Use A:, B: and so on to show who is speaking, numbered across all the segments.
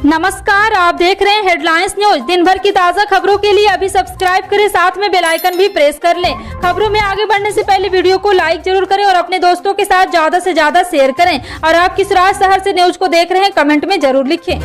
A: नमस्कार, आप देख रहे हैं हेडलाइंस न्यूज। दिन भर की ताज़ा खबरों के लिए अभी सब्सक्राइब करें, साथ में बेल आइकन भी प्रेस कर लें। खबरों में आगे बढ़ने से पहले वीडियो को लाइक जरूर करें और अपने दोस्तों के साथ ज्यादा से ज्यादा शेयर करें। और आप किस शहर से न्यूज को देख रहे हैं, कमेंट में जरूर लिखें।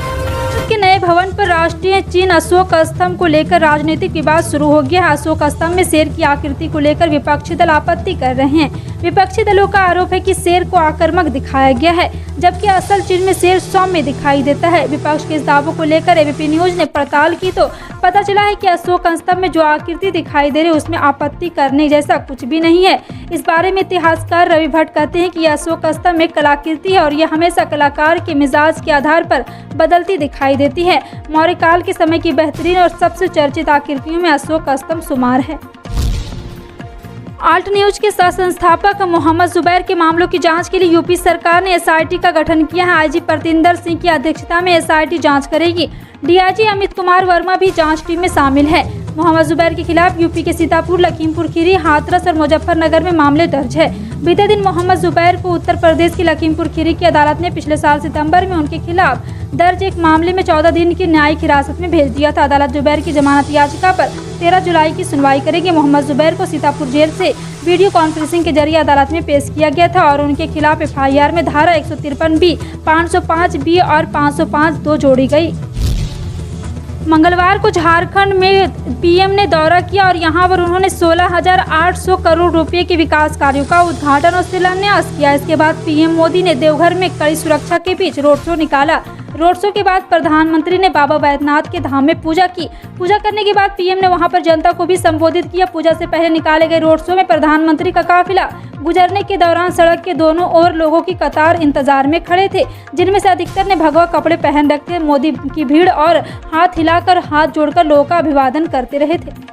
A: के नए भवन पर राष्ट्रीय चीन अशोक स्तंभ को लेकर राजनीतिक विवाद शुरू हो गया है। अशोक स्तंभ में शेर की आकृति को लेकर विपक्षी दल आपत्ति कर रहे हैं। विपक्षी दलों का आरोप है कि शेर को आक्रामक दिखाया गया है, जबकि असल चीज में शेर सौम्य दिखाई देता है। विपक्ष के इस दावों को लेकर एबीपी न्यूज ने पड़ताल की तो पता चला है कि अशोक स्तंभ में जो आकृति दिखाई दे रही है उसमें आपत्ति करने जैसा कुछ भी नहीं है। इस बारे में इतिहासकार रवि भट्ट कहते हैं कि यह अशोक स्तंभ एक कलाकृति है और यह हमेशा कलाकार के मिजाज के आधार पर बदलती दिखाई देती है। मौर्य काल के समय की बेहतरीन और सबसे चर्चित आकृतियों में अशोक स्तंभ शुमार है। आल्ट न्यूज के सह संस्थापक मोहम्मद जुबैर के मामलों की जांच के लिए यूपी सरकार ने एसआईटी का गठन किया है। आईजी परतिंदर सिंह की अध्यक्षता में एसआईटी जांच करेगी। डीआईजी अमित कुमार वर्मा भी जांच टीम में शामिल है। मोहम्मद जुबैर के खिलाफ यूपी के सीतापुर, लखीमपुर खीरी, हाथरस और मुजफ्फरनगर में मामले दर्ज है। बीते दिन मोहम्मद जुबैर को उत्तर प्रदेश की लखीमपुर खीरी की अदालत ने पिछले साल सितंबर में उनके खिलाफ दर्ज एक मामले में 14 दिन की न्यायिक हिरासत में भेज दिया था। अदालत जुबैर की जमानत याचिका पर 13 जुलाई की सुनवाई करेगी। मोहम्मद जुबैर को सीतापुर जेल से वीडियो कॉन्फ्रेंसिंग के जरिए अदालत में पेश किया गया था और उनके खिलाफ एफआईआर में धारा 153 बी, 505 बी और 505 2 जोड़ी गई। मंगलवार को झारखंड में पीएम ने दौरा किया और यहां पर उन्होंने 16,800 करोड़ रुपए के विकास कार्यों का उद्घाटन और शिलान्यास किया। इसके बाद पीएम मोदी ने देवघर में कड़ी सुरक्षा के बीच रोड शो निकाला। रोड शो के बाद प्रधानमंत्री ने बाबा बैद्यनाथ के धाम में पूजा की। पूजा करने के बाद पीएम ने वहां पर जनता को भी संबोधित किया। पूजा से पहले निकाले गए रोड शो में प्रधानमंत्री का काफिला गुजरने के दौरान सड़क के दोनों ओर लोगों की कतार इंतजार में खड़े थे, जिनमें से अधिकतर ने भगवा कपड़े पहन रखे। मोदी की भीड़ और हाथ हिलाकर, हाथ जोड़कर लोगों का अभिवादन करते रहे थे।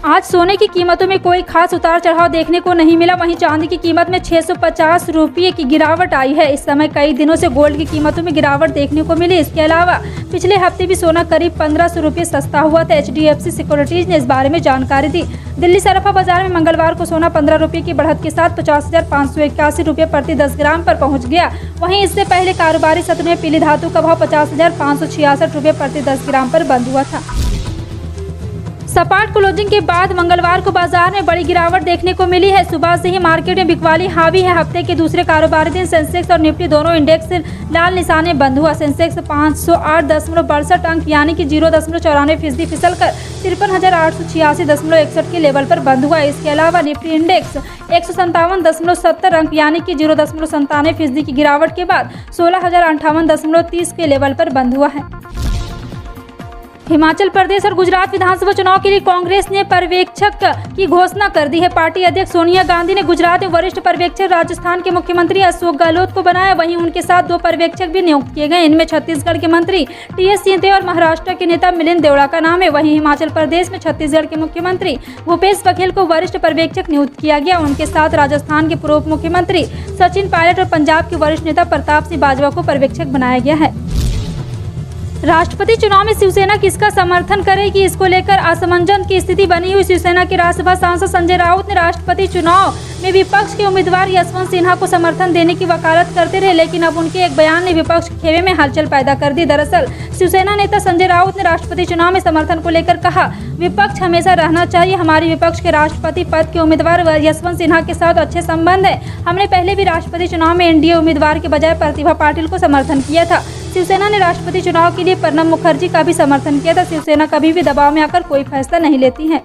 A: आज सोने की कीमतों में कोई खास उतार चढ़ाव देखने को नहीं मिला। वहीं चांदी की कीमत में 650 रुपये की गिरावट आई है। इस समय कई दिनों से गोल्ड की कीमतों में गिरावट देखने को मिली। इसके अलावा पिछले हफ्ते भी सोना करीब 1500 रुपये सस्ता हुआ था। HDFC सिक्योरिटीज ने इस बारे में जानकारी दी। दिल्ली सराफा बाजार में मंगलवार को सोना 15 रुपये की बढ़त के साथ 50,581 रुपये प्रति 10 ग्राम पर पहुँच गया। वहीं इससे पहले कारोबारी सत्र में पीली धातु का भाव 50,566 रुपये प्रति 10 ग्राम पर बंद हुआ था। सपाट क्लोजिंग के बाद मंगलवार को बाजार में बड़ी गिरावट देखने को मिली है। सुबह से ही मार्केट में बिकवाली हावी है। हफ्ते के दूसरे कारोबारी दिन सेंसेक्स और निफ्टी दोनों इंडेक्स लाल निशाने बंद हुआ। सेंसेक्स 508.62 अंक यानी कि 0.94% फिसल कर 53,886.61 के लेवल पर बंद हुआ। इसके अलावा निफ्टी इंडेक्स 157.70 अंक यानी कि 0.97% की गिरावट के बाद 16,058.30 के लेवल पर बंद हुआ है। हिमाचल प्रदेश और गुजरात विधानसभा चुनाव के लिए कांग्रेस ने पर्यवेक्षक की घोषणा कर दी है। पार्टी अध्यक्ष सोनिया गांधी ने गुजरात में वरिष्ठ पर्यवेक्षक राजस्थान के मुख्यमंत्री अशोक गहलोत को बनाया। वहीं उनके साथ 2 पर्यवेक्षक भी नियुक्त किए गए। इनमें छत्तीसगढ़ के मंत्री TS सिंहदेव और महाराष्ट्र के नेता मिलिंद देवड़ा का नाम है। वहीं हिमाचल प्रदेश में छत्तीसगढ़ के मुख्यमंत्री भूपेश बघेल को वरिष्ठ पर्यवेक्षक नियुक्त किया गया। उनके साथ राजस्थान के पूर्व मुख्यमंत्री सचिन पायलट और पंजाब के वरिष्ठ नेता प्रताप सिंह बाजवा को पर्यवेक्षक बनाया गया है। राष्ट्रपति चुनाव में शिवसेना किसका समर्थन करेगी, इसको लेकर असमंजस की स्थिति बनी हुई। शिवसेना के राज्यसभा सांसद संजय राउत ने राष्ट्रपति चुनाव में विपक्ष के उम्मीदवार यशवंत सिन्हा को समर्थन देने की वकालत करते रहे, लेकिन अब उनके एक बयान ने विपक्ष के खेमे में हलचल पैदा कर दी। दरअसल शिवसेना नेता संजय राउत ने राष्ट्रपति चुनाव में समर्थन को लेकर कहा, विपक्ष हमेशा रहना चाहिए। हमारे विपक्ष के राष्ट्रपति पद के उम्मीदवार यशवंत सिन्हा के साथ अच्छे संबंध है। हमने पहले भी राष्ट्रपति चुनाव में एनडीए उम्मीदवार के बजाय प्रतिभा पाटिल को समर्थन किया था। शिवसेना ने राष्ट्रपति चुनाव के लिए प्रणब मुखर्जी का भी समर्थन किया था। शिवसेना कभी भी दबाव में आकर कोई फैसला नहीं लेती है।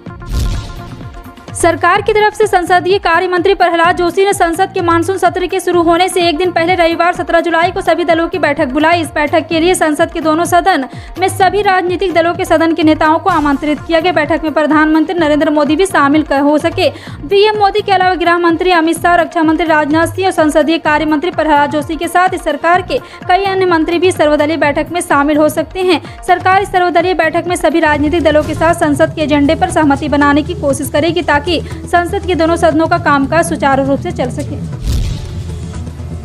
A: सरकार की तरफ से संसदीय कार्य मंत्री प्रहलाद जोशी ने संसद के मानसून सत्र के शुरू होने से एक दिन पहले रविवार 17 जुलाई को सभी दलों की बैठक बुलाई। इस बैठक के लिए संसद के दोनों सदन में सभी राजनीतिक दलों के सदन के नेताओं को आमंत्रित किया गया। बैठक में प्रधानमंत्री नरेंद्र मोदी भी शामिल हो सके। पीएम मोदी के अलावा गृह मंत्री अमित शाह, रक्षा मंत्री राजनाथ सिंह और संसदीय कार्य मंत्री प्रहलाद जोशी के साथ सरकार के कई अन्य मंत्री भी सर्वदलीय बैठक में शामिल हो सकते हैं। सरकार इस सर्वदलीय बैठक में सभी राजनीतिक दलों के साथ संसद के एजेंडे पर सहमति बनाने की कोशिश करेगी ताकि संसद के दोनों सदनों का कामकाज सुचारू रूप से चल सके।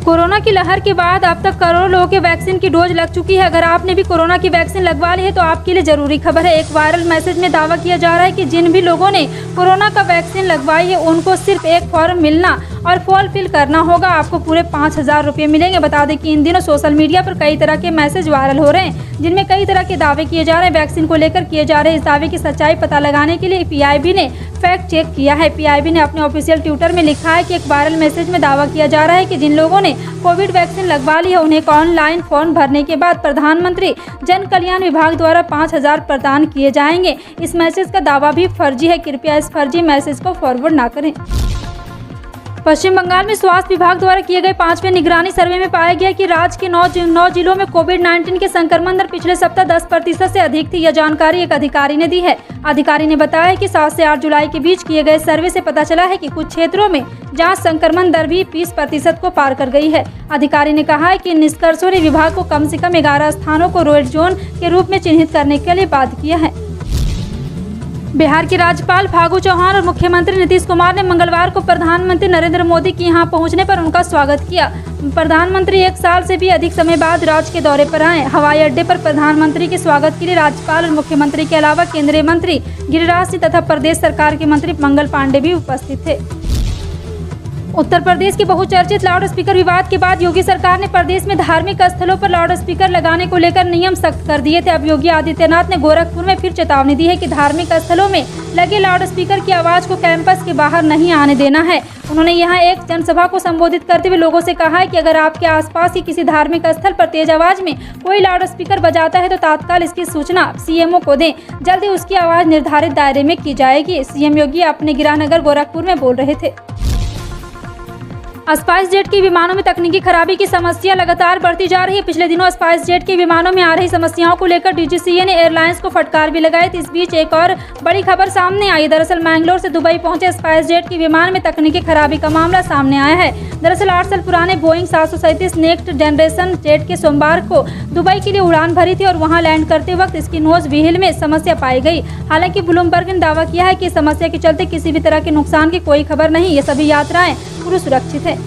A: कोरोना की लहर के बाद अब तक करोड़ों लोगों के वैक्सीन की डोज लग चुकी है। अगर आपने भी कोरोना की वैक्सीन लगवा ली है तो आपके लिए जरूरी खबर है। एक वायरल मैसेज में दावा किया जा रहा है कि जिन भी लोगों ने कोरोना का वैक्सीन लगवाई है उनको सिर्फ एक फॉर्म मिलना और फॉर्म फिल करना होगा। आपको पूरे 5,000 रुपये मिलेंगे। बता दें कि इन दिनों सोशल मीडिया पर कई तरह के मैसेज वायरल हो रहे हैं, जिनमें कई तरह के दावे किए जा रहे हैं। वैक्सीन को लेकर किए जा रहे इस दावे की सच्चाई पता लगाने के लिए पीआईबी ने फैक्ट चेक किया है। पीआईबी ने अपने ऑफिशियल ट्विटर में लिखा है कि एक वायरल मैसेज में दावा किया जा रहा है कि जिन लोगों ने कोविड वैक्सीन लगवा ली है, उन्हें ऑनलाइन फॉर्म भरने के बाद प्रधानमंत्री जन कल्याण विभाग द्वारा 5,000 प्रदान किए जाएंगे। इस मैसेज का दावा भी फर्जी है। कृपया इस फर्जी मैसेज को फॉरवर्ड ना करें। पश्चिम बंगाल में स्वास्थ्य विभाग द्वारा किए गए 5वें निगरानी सर्वे में पाया गया कि राज्य के 9 जिलों में कोविड-19 के संक्रमण दर पिछले सप्ताह 10% से अधिक थी। यह जानकारी एक अधिकारी ने दी है। अधिकारी ने बताया कि 7 से 8 जुलाई के बीच किए गए सर्वे से पता चला है कि कुछ क्षेत्रों में जांच संक्रमण दर भी 20% को पार कर गई है। अधिकारी ने कहा है कि इन निष्कर्षों ने विभाग को कम से कम 11 स्थानों को रेड जोन के रूप में चिन्हित करने के लिए बाध्य किया है। बिहार के राज्यपाल फागू चौहान और मुख्यमंत्री नीतीश कुमार ने मंगलवार को प्रधानमंत्री नरेंद्र मोदी के यहां पहुंचने पर उनका स्वागत किया। प्रधानमंत्री 1 साल से भी अधिक समय बाद राज्य के दौरे पर आए। हवाई अड्डे पर प्रधानमंत्री के स्वागत के लिए राज्यपाल और मुख्यमंत्री के अलावा केंद्रीय मंत्री गिरिराज सिंह तथा प्रदेश सरकार के मंत्री मंगल पांडे भी उपस्थित थे। उत्तर प्रदेश के बहुचर्चित लाउड स्पीकर विवाद के बाद योगी सरकार ने प्रदेश में धार्मिक स्थलों पर लाउड स्पीकर लगाने को लेकर नियम सख्त कर दिए थे। अब योगी आदित्यनाथ ने गोरखपुर में फिर चेतावनी दी है कि धार्मिक स्थलों में लगे लाउड स्पीकर की आवाज को कैंपस के बाहर नहीं आने देना है। उन्होंने यहां एक जनसभा को संबोधित करते हुए लोगों से कहा है कि अगर आपके आसपास की किसी धार्मिक स्थल पर तेज आवाज में कोई लाउड स्पीकर बजाता है तो तत्काल इसकी सूचना सीएमओ को दें। जल्दी उसकी आवाज निर्धारित दायरे में की जाएगी। सीएम योगी अपने गिरानगर गोरखपुर में बोल रहे थे। स्पाइस जेट के विमानों में तकनीकी खराबी की समस्या लगातार बढ़ती जा रही है। पिछले दिनों स्पाइस जेट के विमानों में आ रही समस्याओं को लेकर डीजीसीए ने एयरलाइंस को फटकार भी लगाई थी। इस बीच एक और बड़ी खबर सामने आई। दरअसल मैंगलोर से दुबई पहुंचे स्पाइस जेट के विमान में तकनीकी खराबी का मामला सामने आया है। दरअसल 8 साल पुराने बोइंग 737 नेक्स्ट जनरेशन जेट के सोमवार को दुबई के लिए उड़ान भरी थी और वहां लैंड करते वक्त इसकी नोज व्हील में समस्या पाई गई। हालांकि ब्लूमबर्ग ने दावा किया है कि समस्या के चलते किसी भी तरह के नुकसान की कोई खबर नहीं। ये सभी यात्राएं पूरी सुरक्षित है।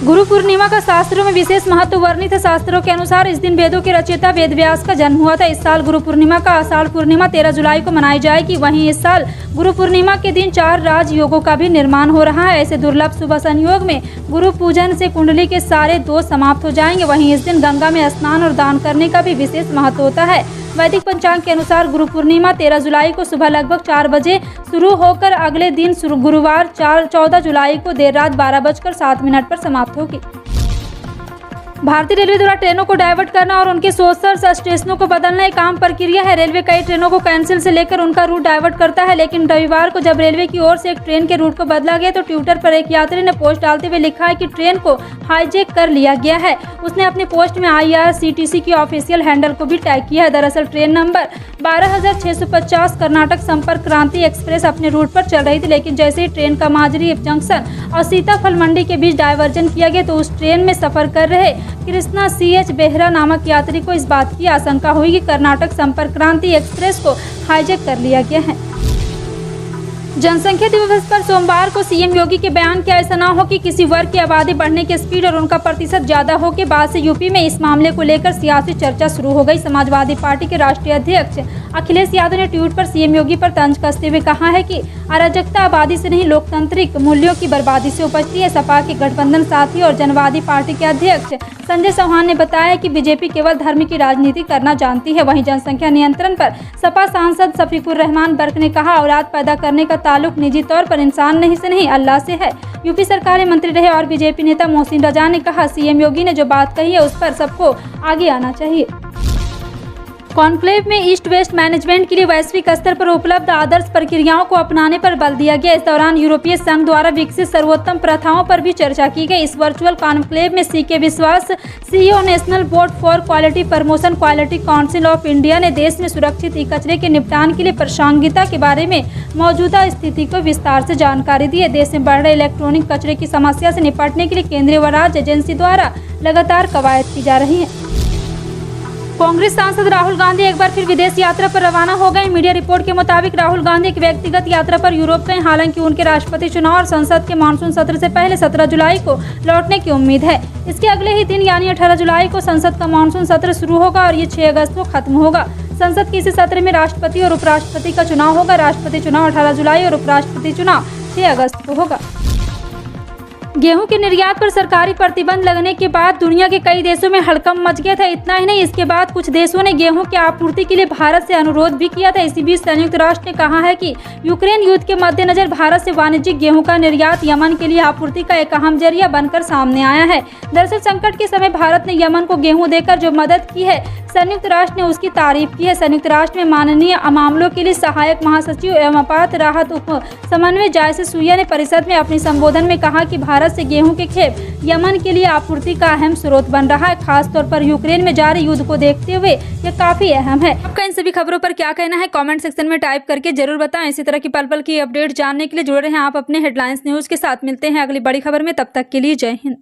A: गुरु पूर्णिमा का शास्त्रों में विशेष महत्व वर्णित है। शास्त्रों के अनुसार इस दिन वेदों के रचयिता वेदव्यास का जन्म हुआ था। इस साल गुरु पूर्णिमा का आषाढ़ पूर्णिमा 13 जुलाई को मनाई जाएगी। वहीं इस साल गुरु पूर्णिमा के दिन 4 राज योगों का भी निर्माण हो रहा है। ऐसे दुर्लभ शुभ संयोग में गुरु पूजन से कुंडली के सारे दोष समाप्त हो जाएंगे। वहीं इस दिन गंगा में स्नान और दान करने का भी विशेष महत्व होता है। वैदिक पंचांग के अनुसार गुरु पूर्णिमा 13 जुलाई को सुबह लगभग 4 बजे शुरू होकर अगले दिन गुरुवार 14 जुलाई को देर रात 12:07 पर समाप्त होगी। भारतीय रेलवे द्वारा ट्रेनों को डाइवर्ट करना और उनके सोर्स स्टेशनों को बदलना एक आम प्रक्रिया है। रेलवे कई ट्रेनों को कैंसिल से लेकर उनका रूट डाइवर्ट करता है, लेकिन रविवार को जब रेलवे की ओर से एक ट्रेन के रूट को बदला गया तो ट्विटर पर एक यात्री ने पोस्ट डालते हुए लिखा है कि ट्रेन को हाईजैक कर लिया गया है। उसने अपने पोस्ट में IRCTC की ऑफिशियल हैंडल को भी टैग किया है। दरअसल ट्रेन नंबर 12,650 कर्नाटक संपर्क क्रांति एक्सप्रेस अपने रूट पर चल रही थी, लेकिन जैसे ही ट्रेन का माजरी जंक्शन और सीताफल मंडी के बीच डायवर्जन किया गया तो उस ट्रेन में सफर कर रहे कृष्णा CH बेहरा नामक यात्री को इस बात की आशंका हुई कि कर्नाटक संपर्क क्रांति एक्सप्रेस को हाईजैक कर लिया गया है। जनसंख्या दिवस पर सोमवार को सीएम योगी के बयान के ऐसा ना हो कि किसी वर्ग की आबादी बढ़ने की स्पीड और उनका प्रतिशत ज्यादा हो के बाद से यूपी में इस मामले को लेकर सियासी चर्चा शुरू हो गई। समाजवादी पार्टी के राष्ट्रीय अध्यक्ष अखिलेश यादव ने ट्वीट पर सीएम योगी पर तंज कसते हुए कहा है कि अराजकता आबादी से नहीं लोकतांत्रिक मूल्यों की बर्बादी से उपजती है। सपा के गठबंधन साथी और जनवादी पार्टी के अध्यक्ष संजय चौहान ने बताया कि बीजेपी केवल धर्म की राजनीति करना जानती है। वहीं जनसंख्या नियंत्रण पर सपा सांसद शफीकुर रहमान बर्क ने कहा, औलाद पैदा करने का ताल्लुक निजी तौर पर इंसान नहीं से नहीं अल्लाह से है। यूपी सरकार में मंत्री रहे और बीजेपी नेता मोहसिन रजा ने कहा, सीएम योगी ने जो बात कही है उस पर सबको आगे आना चाहिए। कॉन्क्लेव में ईस्ट वेस्ट मैनेजमेंट के लिए वैश्विक स्तर पर उपलब्ध आदर्श प्रक्रियाओं को अपनाने पर बल दिया गया। इस दौरान यूरोपीय संघ द्वारा विकसित सर्वोत्तम प्रथाओं पर भी चर्चा की गई। इस वर्चुअल कॉन्क्लेव में CK विश्वास, CEO national board for quality promotion quality council of India ने देश में सुरक्षित ई कचरे के निपटान के लिए प्रासंगिकता के बारे में मौजूदा स्थिति को विस्तार से जानकारी दी है। देश में बढ़ रहे इलेक्ट्रॉनिक कचरे की समस्या से निपटने के लिए केंद्रीय व राज्य एजेंसी द्वारा लगातार कवायद की जा रही है। कांग्रेस सांसद राहुल गांधी एक बार फिर विदेश यात्रा पर रवाना हो गए। मीडिया रिपोर्ट के मुताबिक राहुल गांधी एक व्यक्तिगत यात्रा पर यूरोप गए। हालांकि उनके राष्ट्रपति चुनाव और संसद के मानसून सत्र से पहले 17 जुलाई को लौटने की उम्मीद है। इसके अगले ही दिन यानी 18 जुलाई को संसद का मानसून सत्र शुरू होगा और ये 6 अगस्त को खत्म होगा। संसद के इसी सत्र में राष्ट्रपति और उपराष्ट्रपति का चुनाव होगा। राष्ट्रपति चुनाव 18 जुलाई और उपराष्ट्रपति चुनाव 6 अगस्त को होगा। गेहूं के निर्यात पर सरकारी प्रतिबंध लगने के बाद दुनिया के कई देशों में हड़कंप मच गया था। इतना ही नहीं, इसके बाद कुछ देशों ने गेहूं की आपूर्ति के लिए भारत से अनुरोध भी किया था। इसी बीच संयुक्त राष्ट्र ने कहा है कि यूक्रेन युद्ध के मद्देनजर भारत से वाणिज्यिक गेहूं का निर्यात यमन के लिए आपूर्ति का एक अहम जरिया बनकर सामने आया है। दरअसल संकट के समय भारत ने यमन को गेहूं देकर जो मदद की है, संयुक्त राष्ट्र ने उसकी तारीफ की है। संयुक्त राष्ट्र में माननीय मामलों के लिए सहायक महासचिव एवं आपात राहत उप समन्वय जायसे सूर्या ने परिषद में अपने संबोधन में कहा कि भारत से गेहूं के खेप यमन के लिए आपूर्ति का अहम स्रोत बन रहा है। खासतौर पर यूक्रेन में जारी युद्ध को देखते हुए यह काफी अहम है। आपका इन सभी खबरों पर क्या कहना है, कमेंट सेक्शन में टाइप करके जरूर बताएं। इसी तरह की पल पल की अपडेट जानने के लिए जुड़े रहें आप अपने हेडलाइंस न्यूज के साथ। मिलते हैं अगली बड़ी खबर में, तब तक के लिए जय हिंद।